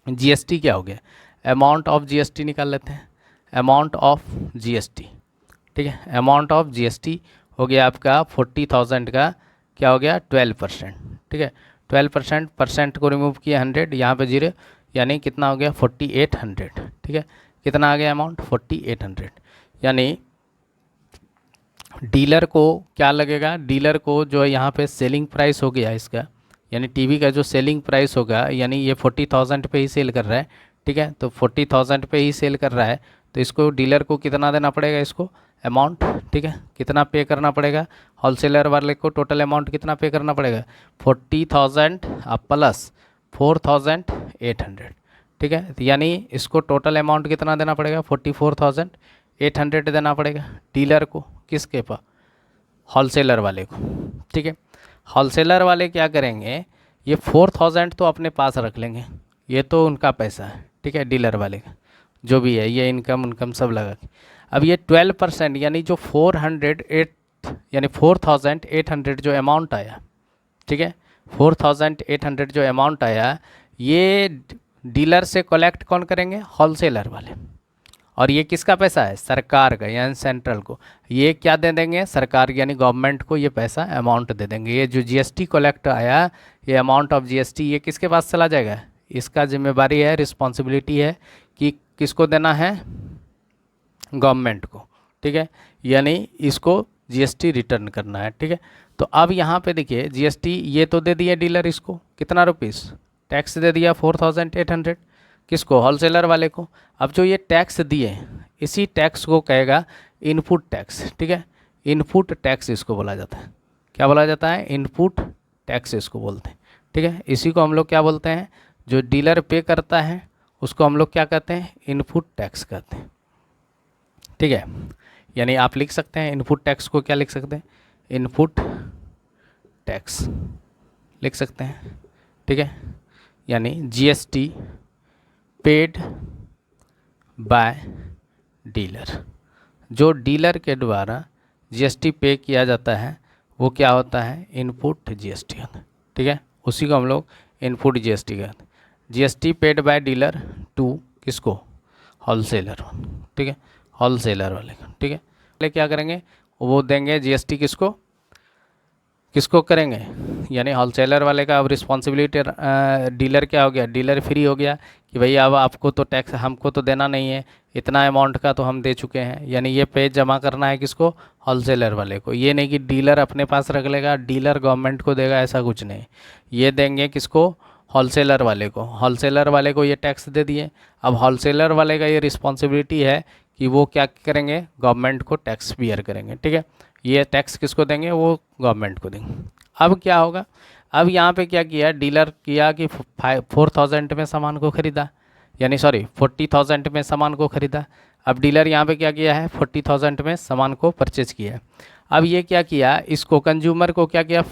जीएसटी क्या हो गया, अमाउंट ऑफ जीएसटी निकाल लेते हैं, अमाउंट ऑफ जीएसटी, ठीक है। अमाउंट ऑफ जीएसटी हो गया आपका 40,000 का क्या हो गया 12%, ठीक है। 12% परसेंट को रिमूव किया 100, यहाँ पे 0, यानी कितना हो गया 4800, ठीक है। कितना आ गया अमाउंट 4800, यानी डीलर को क्या लगेगा, डीलर को जो है यहाँ पे सेलिंग प्राइस हो गया इसका, यानी टीवी का जो सेलिंग प्राइस होगा, यानी ये 40,000 पे ही सेल कर रहा है, ठीक है। तो 40,000 पे ही सेल कर रहा है तो इसको डीलर को कितना देना पड़ेगा, इसको अमाउंट, ठीक है, कितना पे करना पड़ेगा, होलसेलर वाले को टोटल अमाउंट कितना पे करना पड़ेगा 40,000 प्लस 4,800, ठीक है। यानी इसको टोटल अमाउंट कितना देना पड़ेगा 44,800 देना पड़ेगा डीलर को, किसके पास, होलसेलर वाले को, ठीक है। होलसेलर वाले क्या करेंगे, ये 4,000 तो अपने पास रख लेंगे, ये तो उनका पैसा है, ठीक है, डीलर वाले का जो भी है, ये इनकम सब लगा के। अब ये 12% यानी जो 408 यानी 4,800 जो अमाउंट आया, ठीक है, 4,800 जो अमाउंट आया, ये डीलर से कलेक्ट कौन करेंगे, होलसेलर वाले। और ये किसका पैसा है, सरकार का, यानी सेंट्रल को। ये क्या दे देंगे, सरकार यानी गवर्नमेंट को ये पैसा अमाउंट दे देंगे। ये जो जीएसटी कलेक्ट आया, ये अमाउंट ऑफ जीएसटी, ये किसके पास चला जाएगा, इसका जिम्मेवारी है, रिस्पॉन्सिबिलिटी है कि किसको देना है, गवर्नमेंट को, ठीक है, यानी इसको जीएसटी रिटर्न करना है, ठीक है। तो अब यहाँ पे देखिए जीएसटी ये तो दे दिया डीलर, इसको कितना रुपीस टैक्स दे दिया 4,800, किसको, होलसेलर वाले को। अब जो ये टैक्स दिए, इसी टैक्स को कहेगा इनपुट टैक्स, ठीक है। इनपुट टैक्स इसको बोला जाता है, क्या बोला जाता है, इनपुट टैक्स इसको बोलते हैं, ठीक है। इसी को हम लोग क्या बोलते हैं, जो डीलर पे करता है उसको हम लोग क्या कहते हैं, इनपुट टैक्स कहते हैं, ठीक है। यानी आप लिख सकते हैं इनपुट टैक्स को, क्या लिख सकते हैं, इनपुट टैक्स लिख सकते हैं, ठीक है। यानी जीएसटी पेड बाय डीलर, जो डीलर के द्वारा जीएसटी पे किया जाता है वो क्या होता है, इनपुट जीएसटी होता है, ठीक है। उसी को हम लोग इनपुट जीएसटी कहते हैं। GST paid by dealer to किसको, होलसेलर, ठीक है, होलसेलर वाले को, ठीक है। पहले क्या करेंगे, वो देंगे जीएसटी किसको, किसको करेंगे, यानी होलसेलर वाले का। अब रिस्पॉन्सिबिलिटी डीलर क्या हो गया, डीलर फ्री हो गया कि भई अब आपको तो टैक्स हमको तो देना नहीं है, इतना अमाउंट का तो हम दे चुके हैं, यानी ये पे जमा करना है किसको, होलसेलर वाले को। ये नहीं कि डीलर अपने पास रख लेगा, डीलर गवर्नमेंट को देगा, ऐसा कुछ नहीं, ये देंगे किसको, होलसेलर वाले को। होलसेलर वाले को ये टैक्स दे दिए, अब होलसेलर वाले का ये रिस्पॉन्सिबिलिटी है कि वो क्या करेंगे, गवर्नमेंट को टैक्स बियर करेंगे, ठीक है। ये टैक्स किसको देंगे, वो गवर्नमेंट को देंगे। अब क्या होगा, अब यहाँ पे क्या किया डीलर, किया कि 4,000 में सामान को खरीदा, यानी सॉरी 40,000 में सामान को खरीदा। अब डीलर यहाँ पे क्या किया है, 40,000 में सामान को परचेज किया है। अब ये क्या किया, इसको कंज्यूमर को क्या किया,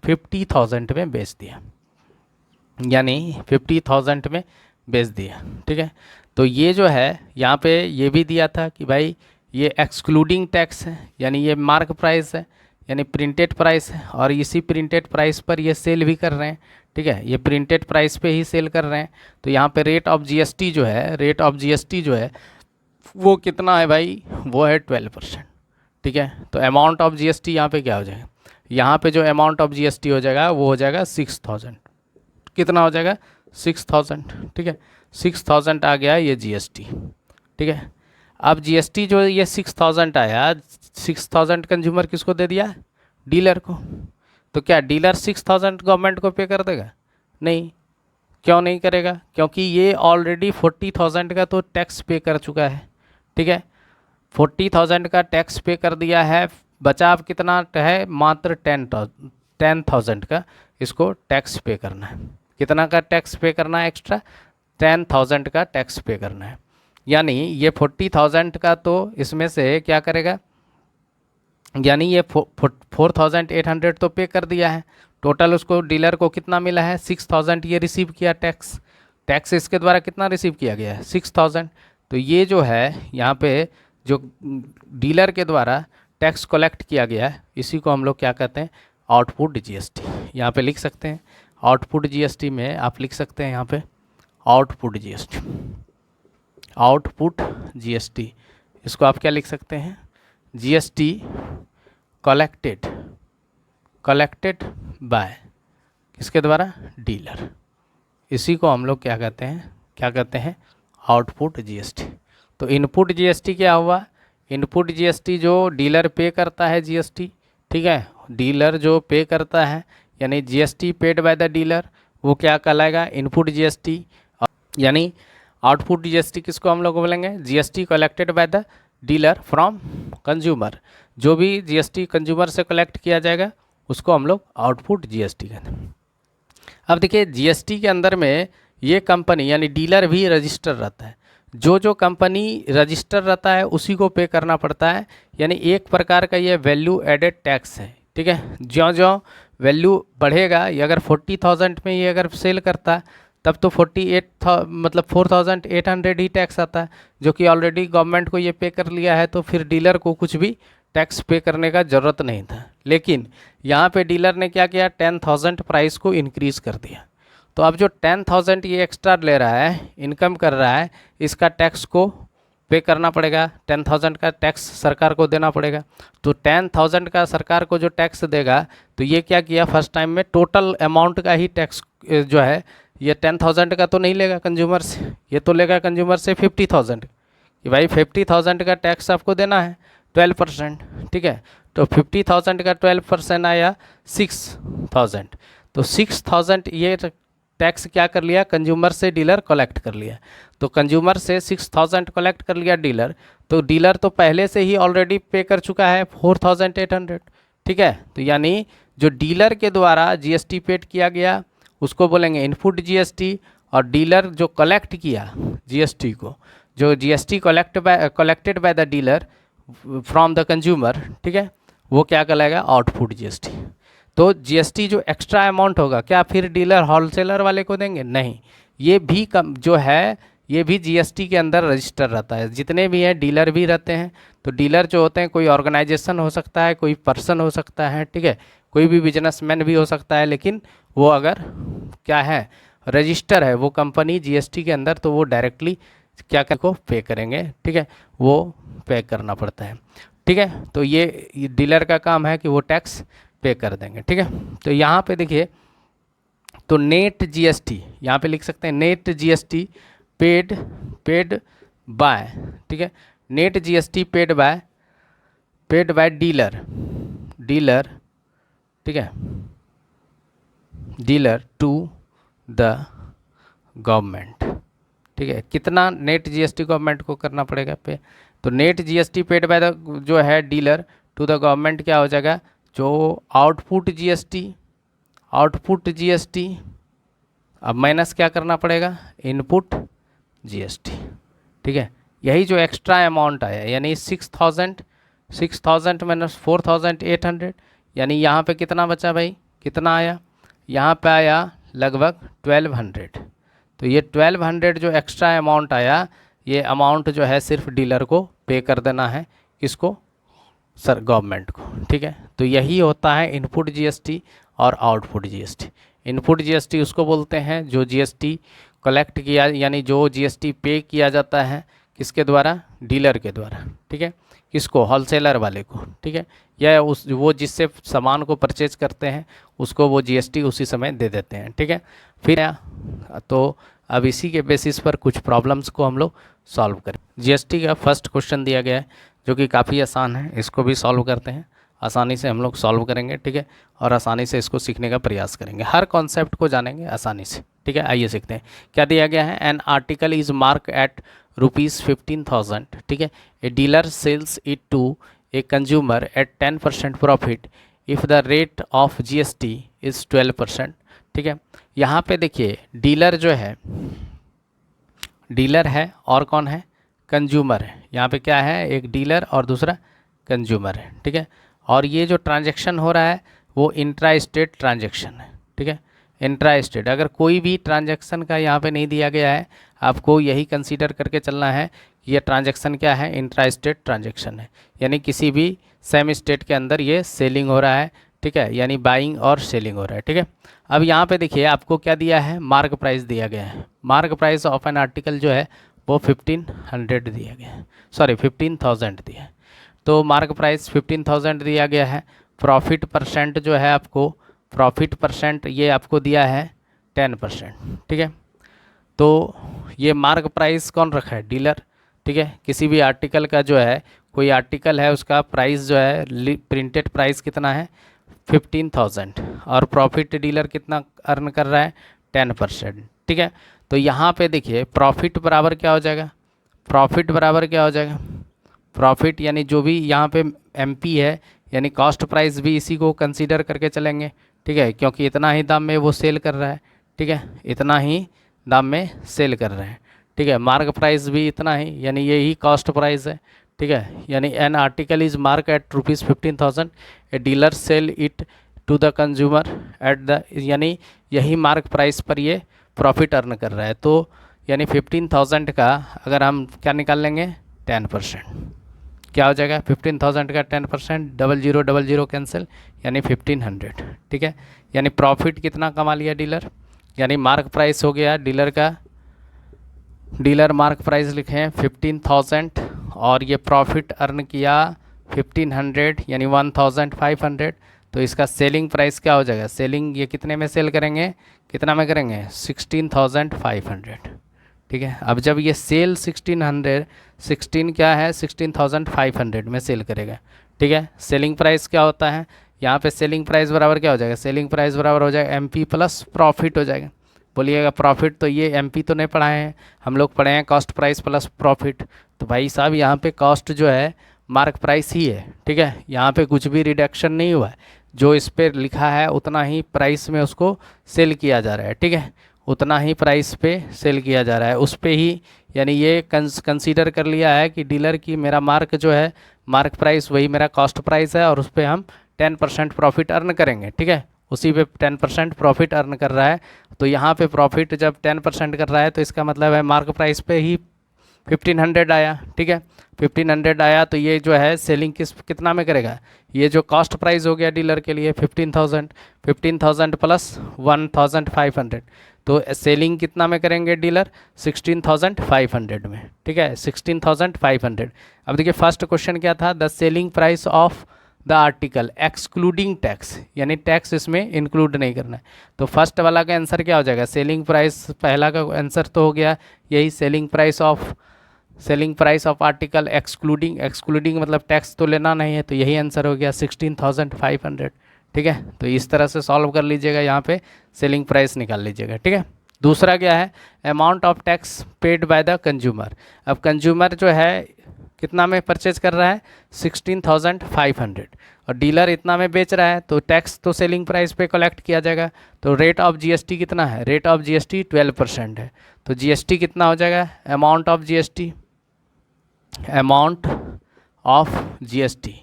50,000 में बेच दिया, यानी 50,000 में बेच दिया, ठीक है। तो ये जो है यहाँ पे ये भी दिया था कि भाई ये एक्सक्लूडिंग टैक्स है, यानी ये मार्क प्राइस है, यानी प्रिंटेड प्राइस है, और इसी प्रिंटेड प्राइस पर ये सेल भी कर रहे हैं, ठीक है, ये प्रिंटेड प्राइस पे ही सेल कर रहे हैं। तो यहाँ पे रेट ऑफ जीएसटी जो है, रेट ऑफ जीएसटी जो है वो कितना है भाई, वो है 12%, ठीक है। तो अमाउंट ऑफ जीएसटी यहाँ पे क्या हो जाएगा, यहाँ पे जो अमाउंट ऑफ जीएसटी हो जाएगा वो हो जाएगा 6,000, कितना हो जाएगा 6,000, ठीक है। 6,000 आ गया ये जीएसटी, ठीक है। अब जीएसटी जो ये 6,000 आया, 6,000 कंज्यूमर किसको दे दिया, डीलर को। तो क्या डीलर 6,000 गवर्नमेंट को पे कर देगा, नहीं, क्यों नहीं करेगा, क्योंकि ये ऑलरेडी 40,000 का तो टैक्स पे कर चुका है, ठीक है। 40,000 का टैक्स पे कर दिया है, बचा अब कितना है, मात्र 10,000 का इसको टैक्स पे करना है, कितना का टैक्स पे करना है एक्स्ट्रा? 10,000 का टैक्स पे करना है। यानी ये 40,000 का तो इसमें से क्या करेगा, यानी ये 4,800 तो पे कर दिया है। टोटल उसको डीलर को कितना मिला है? 6,000 ये रिसीव किया टैक्स। टैक्स इसके द्वारा कितना रिसीव किया गया है? 6,000। तो ये जो है यहाँ पे जो डीलर के द्वारा टैक्स कलेक्ट किया गया है, इसी को हम लोग क्या कहते हैं? Output GST. यहाँ पे लिख सकते हैं आउटपुट जीएसटी में, आप लिख सकते हैं यहाँ पे आउटपुट जीएसटी। आउटपुट जीएसटी, इसको आप क्या लिख सकते हैं? जीएसटी कलेक्टेड बाय किसके द्वारा? डीलर। इसी को हम लोग क्या कहते हैं? क्या कहते हैं? Output GST. तो इनपुट जीएसटी क्या हुआ? इनपुट जीएसटी जो डीलर पे करता है जीएसटी, ठीक है, डीलर जो पे करता है यानी GST paid by the dealer, वो क्या कहलाएगा? Input GST. यानी आउटपुट जीएसटी किसको हम लोग बोलेंगे? GST collected by the dealer from consumer. जो भी जीएसटी कंज्यूमर से कलेक्ट किया जाएगा उसको हम लोग आउटपुट जीएसटी कहते हैं। अब देखिए जीएसटी के अंदर में ये कंपनी यानी डीलर भी रजिस्टर रहता है। जो कंपनी रजिस्टर रहता है उसी को पे करना पड़ता है। यानी एक प्रकार का ये वैल्यू एडेड टैक्स है, ठीक है। ज्यों वैल्यू बढ़ेगा, ये अगर 40,000 में ये अगर सेल करता तब तो 4,800 ही टैक्स आता है, जो कि ऑलरेडी गवर्नमेंट को ये पे कर लिया है, तो फिर डीलर को कुछ भी टैक्स पे करने का ज़रूरत नहीं था। लेकिन यहाँ पे डीलर ने क्या किया? 10,000 प्राइस को इंक्रीज़ कर दिया। तो अब जो 10,000 ये एक्स्ट्रा ले रहा है, इनकम कर रहा है, इसका टैक्स को पे करना पड़ेगा। 10,000 का टैक्स सरकार को देना पड़ेगा। तो 10,000 का सरकार को जो टैक्स देगा, तो ये क्या किया? फर्स्ट टाइम में टोटल अमाउंट का ही टैक्स जो है, ये 10,000 का तो नहीं लेगा कंज्यूमर से, ये तो लेगा कंज्यूमर से 50,000 कि भाई 50,000 का टैक्स आपको देना है 12%, ठीक है। तो 50,000 का 12% आया 6,000। तो 6,000 ये टैक्स क्या कर लिया? कंज्यूमर से डीलर कलेक्ट कर लिया। तो कंज्यूमर से 6,000 कलेक्ट कर लिया डीलर, तो डीलर तो पहले से ही ऑलरेडी पे कर चुका है 4,800, ठीक है। तो यानी जो डीलर के द्वारा जीएसटी पेड किया गया उसको बोलेंगे इनपुट जीएसटी, और डीलर जो कलेक्ट किया जीएसटी को, जो GST collected by the dealer from the consumer, ठीक है, वो क्या कहलाएगा? Output GST. तो जीएसटी जो एक्स्ट्रा अमाउंट होगा, क्या फिर डीलर होलसेलर वाले को देंगे? नहीं, ये भी जो है ये भी जीएसटी के अंदर रजिस्टर रहता है। जितने भी हैं डीलर भी रहते हैं। तो डीलर जो होते हैं, कोई ऑर्गेनाइजेशन हो सकता है, कोई पर्सन हो सकता है, ठीक है, कोई भी बिजनेसमैन भी हो सकता है, लेकिन वो अगर क्या है? रजिस्टर है वो कंपनी जीएसटी के अंदर, तो वो डायरेक्टली क्या को पे करेंगे, ठीक है, वो पे करना पड़ता है, ठीक है। तो ये डीलर का काम है कि वो टैक्स पे कर देंगे, ठीक है। तो यहाँ पे देखिए, तो नेट जीएसटी यहाँ पे लिख सकते हैं, नेट जीएसटी पेड बाय, ठीक है, net GST paid by dealer, ठीक है, डीलर टू द गवर्नमेंट, ठीक है। कितना नेट जीएसटी गवर्नमेंट को करना पड़ेगा पे? तो net GST paid by the जो है डीलर टू द गवर्नमेंट क्या हो जाएगा? जो आउटपुट जीएसटी अब माइनस क्या करना पड़ेगा? इनपुट जीएसटी, ठीक है। यही जो एक्स्ट्रा अमाउंट आया, यानी 6,000 माइनस 4,800, यानी यहाँ पे कितना बचा भाई? कितना आया? यहाँ पे आया लगभग 1,200। तो ये 1,200 जो एक्स्ट्रा अमाउंट आया, ये अमाउंट जो है सिर्फ डीलर को पे कर देना है। किसको? सर गवर्नमेंट को, ठीक है। तो यही होता है इनपुट जीएसटी और आउटपुट जीएसटी। इनपुट जीएसटी उसको बोलते हैं जो जीएसटी कलेक्ट किया, यानी जो जीएसटी पे किया जाता है किसके द्वारा? डीलर के द्वारा, ठीक है। किसको? होलसेलर वाले को, ठीक है, या वो जिससे सामान को परचेज करते हैं उसको वो जीएसटी उसी समय दे देते हैं, ठीक है। फिर तो अब इसी के बेसिस पर कुछ प्रॉब्लम्स को हम लोग सॉल्व करें। जीएसटी का फर्स्ट क्वेश्चन दिया गया है जो कि काफ़ी आसान है, इसको भी सॉल्व करते हैं। आसानी से हम लोग सॉल्व करेंगे, ठीक है, और आसानी से इसको सीखने का प्रयास करेंगे। हर कॉन्सेप्ट को जानेंगे आसानी से, ठीक है। आइए सीखते हैं। क्या दिया गया है? An article is mark at ₹15,000, ठीक है। A dealer sales it to a consumer at 10% profit if the rate of GST is 12%, ठीक है। यहाँ पे देखिए डीलर जो है, डीलर है और कौन है, कंज्यूमर है। यहाँ पे क्या है, एक डीलर और दूसरा कंज्यूमर है, ठीक है। और ये जो ट्रांजैक्शन हो रहा है वो इंट्रा स्टेट ट्रांजैक्शन है, ठीक है, इंट्रा स्टेट। अगर कोई भी ट्रांजैक्शन का यहाँ पे नहीं दिया गया है, आपको यही कंसीडर करके चलना है कि ये ट्रांजैक्शन क्या है, इंट्रा स्टेट ट्रांजैक्शन है, यानी किसी भी सेम स्टेट के अंदर ये सेलिंग हो रहा है, ठीक है, यानी बाइंग और सेलिंग हो रहा है, ठीक है। अब यहाँ पे देखिए आपको क्या दिया है, मार्क प्राइस दिया गया है। Mark price of an article जो है वो 1500 दिया गया है, सॉरी 15,000 दिया है। तो मार्क प्राइस 15,000 दिया गया है। प्रॉफिट परसेंट जो है आपको, प्रॉफिट परसेंट ये आपको दिया है 10%, ठीक है। तो ये मार्क प्राइस कौन रखा है, डीलर, ठीक है। किसी भी आर्टिकल का जो है, कोई आर्टिकल है उसका प्राइस जो है, प्रिंटेड प्राइस कितना है 15,000, और प्रॉफिट डीलर कितना अर्न कर रहा है 10%, ठीक है। तो यहाँ पे देखिए प्रॉफिट बराबर क्या हो जाएगा, प्रॉफिट बराबर क्या हो जाएगा, प्रॉफिट यानी जो भी यहाँ पे एमपी है, यानी कॉस्ट प्राइस भी इसी को कंसीडर करके चलेंगे, ठीक है, क्योंकि इतना ही दाम में वो सेल कर रहा है, ठीक है, इतना ही दाम में सेल कर रहे हैं, ठीक है। मार्क प्राइस भी इतना ही, यानी यही कॉस्ट प्राइस है, ठीक है। यानी an article is mark at ₹15,000, a dealer sell it to the consumer at the, यानी यही मार्क प्राइस पर ये प्रॉफिट अर्न कर रहा है। तो यानी 15,000 का अगर हम क्या निकाल लेंगे 10%, क्या हो जाएगा 15,000 का 10%, 0000 कैंसिल, यानी 1500, ठीक है। यानी प्रॉफिट कितना कमा लिया डीलर, यानी मार्क प्राइस हो गया डीलर का, डीलर मार्क प्राइस लिखे हैं 15,000 और ये प्रॉफिट अर्न किया 1500 यानी 1500। तो इसका सेलिंग प्राइस क्या हो जाएगा, सेलिंग ये कितने में सेल करेंगे, कितना में करेंगे 16,500, ठीक है। अब जब ये सेल 16 क्या है 16,500 में सेल करेगा, ठीक है। सेलिंग प्राइस क्या होता है यहाँ पे, सेलिंग प्राइस बराबर क्या हो जाएगा, सेलिंग प्राइस बराबर हो जाएगा एमपी प्लस प्रॉफिट हो जाएगा। बोलिएगा प्रॉफिट, तो ये एमपी तो नहीं पढ़ाए हैं हम लोग, पढ़े हैं कॉस्ट प्राइस प्लस प्रॉफिट। तो भाई साहब यहाँ पे कॉस्ट जो है मार्क प्राइस ही है, ठीक है, यहाँ पे कुछ भी रिडक्शन नहीं हुआ है, जो इस पर लिखा है उतना ही प्राइस में उसको सेल किया जा रहा है, ठीक है, उतना ही प्राइस पे सेल किया जा रहा है उस पे ही। यानी ये कंसीडर कर लिया है कि डीलर की मेरा मार्क जो है, मार्क प्राइस वही मेरा कॉस्ट प्राइस है और उस पर हम 10% प्रॉफिट अर्न करेंगे, ठीक है, उसी पे 10% प्रॉफिट अर्न कर रहा है। तो यहाँ पे प्रॉफिट जब 10% कर रहा है तो इसका मतलब है मार्क प्राइस पे ही 1500 आया, ठीक है, 1500 आया। तो ये जो है सेलिंग कितना में करेगा, ये जो कॉस्ट प्राइस हो गया डीलर के लिए 15,000 प्लस 1,500, तो सेलिंग कितना में करेंगे डीलर 16,500 में, ठीक है, 16,500। अब देखिए फर्स्ट क्वेश्चन क्या था, the selling price of the article excluding tax, यानी टैक्स इसमें इंक्लूड नहीं करना है। तो फर्स्ट वाला का आंसर क्या हो जाएगा, सेलिंग प्राइस, पहला का आंसर तो हो गया यही selling price of article excluding, excluding मतलब टैक्स तो लेना नहीं है, तो यही आंसर हो गया 16,500, ठीक है। तो इस तरह से सॉल्व कर लीजिएगा, यहाँ पे सेलिंग प्राइस निकाल लीजिएगा, ठीक है। दूसरा क्या है, amount of tax paid by the consumer. अब कंज्यूमर जो है कितना में परचेज कर रहा है 16,500 और डीलर इतना में बेच रहा है, तो टैक्स तो सेलिंग प्राइस पे कलेक्ट किया जाएगा। तो रेट ऑफ जीएसटी कितना है, रेट ऑफ जीएसटी 12% है। तो जीएसटी कितना हो जाएगा, amount of GST, amount of GST,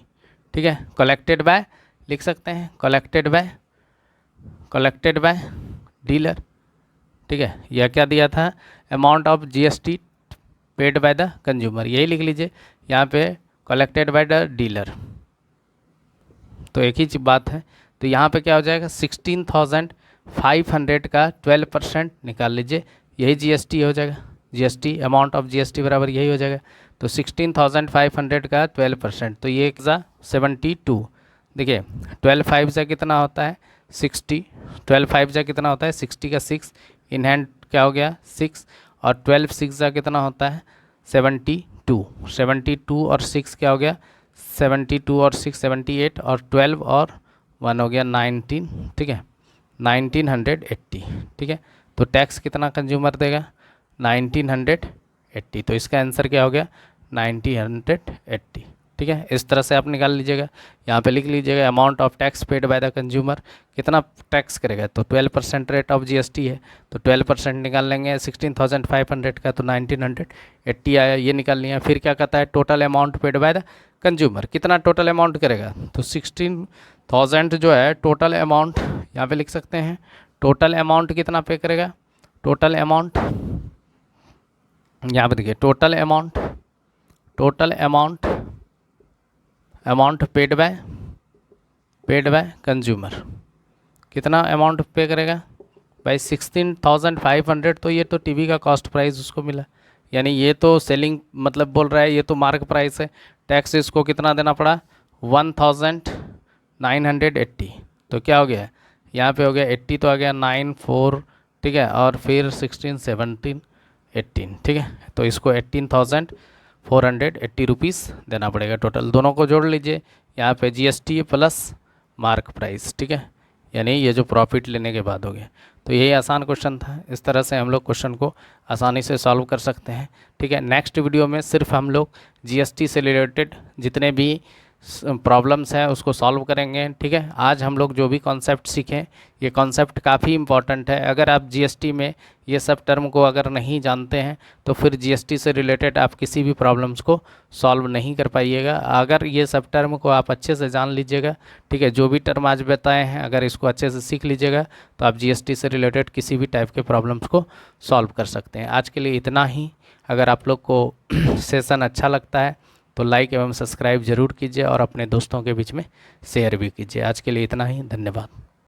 ठीक है, कलेक्टेड बाय लिख सकते हैं, कलेक्टेड बाय डीलर, ठीक है। यह क्या दिया था, amount of GST paid by the consumer, यही लिख लीजिए यहाँ पे, कलेक्टेड बाय द डीलर, तो एक ही बात है। तो यहाँ पे क्या हो जाएगा 16,500 का 12% निकाल लीजिए, यही जीएसटी हो जाएगा, जीएसटी अमाउंट ऑफ जीएसटी बराबर यही हो जाएगा। तो 16,500 का 12%, तो ये 72। देखिए 12 5 जा कितना होता है 60, 12 5 जा कितना होता है 60 का 6 इन हैंड क्या हो गया 6, और 12 6 जा कितना होता है 72, 72 और 6 क्या हो गया 72 और 6 78, और 12 और 1 हो गया 19, ठीक है, 1980, ठीक है। तो टैक्स कितना कंज्यूमर देगा 1980, तो इसका आंसर क्या हो गया 1980, ठीक है, इस तरह से आप निकाल लीजिएगा। यहाँ पे लिख लीजिएगा amount of tax paid by the consumer, कितना टैक्स करेगा, तो 12% रेट ऑफ जीएसटी है, तो 12% निकाल लेंगे। 16,500 का तो 1980 आया, ये निकाल लिया। फिर क्या कहता है, total amount paid by the consumer, कितना टोटल अमाउंट करेगा, तो 16,000 जो है टोटल अमाउंट, यहाँ पे लिख सकते हैं टोटल अमाउंट कितना पे करेगा, टोटल अमाउंट, यहाँ पे देखिए total amount paid by consumer, कितना अमाउंट पे करेगा भाई 16,500। तो ये तो टीवी का कॉस्ट प्राइस उसको मिला, यानी ये तो सेलिंग मतलब बोल रहा है, ये तो मार्क प्राइस है। टैक्स इसको कितना देना पड़ा 1,980, तो क्या हो गया यहाँ पे हो गया 80, तो आ गया 94, ठीक है, और फिर 16, 17, 18, ठीक है, तो इसको 18,480 रुपीज़ देना पड़ेगा टोटल। दोनों को जोड़ लीजिए, यहाँ पे जीएसटी प्लस मार्क प्राइस, ठीक है, यानी ये जो प्रॉफिट लेने के बाद हो गया। तो यही आसान क्वेश्चन था, इस तरह से हम लोग क्वेश्चन को आसानी से सॉल्व कर सकते हैं, ठीक है। नेक्स्ट वीडियो में सिर्फ हम लोग जीएसटी से रिलेटेड जितने भी प्रॉब्लम्स हैं उसको सॉल्व करेंगे, ठीक है। आज हम लोग जो भी कॉन्सेप्ट सीखें, ये कॉन्सेप्ट काफ़ी इंपॉर्टेंट है। अगर आप जीएसटी में ये सब टर्म को अगर नहीं जानते हैं तो फिर जीएसटी से रिलेटेड आप किसी भी प्रॉब्लम्स को सॉल्व नहीं कर पाइएगा। अगर ये सब टर्म को आप अच्छे से जान लीजिएगा, ठीक है, जो भी टर्म आज बताए हैं अगर इसको अच्छे से सीख लीजिएगा तो आप जीएसटी से रिलेटेड किसी भी टाइप के प्रॉब्लम्स को सॉल्व कर सकते हैं। आज के लिए इतना ही। अगर आप लोग को सेशन अच्छा लगता है तो लाइक एवं सब्सक्राइब ज़रूर कीजिए और अपने दोस्तों के बीच में शेयर भी कीजिए। आज के लिए इतना ही, धन्यवाद।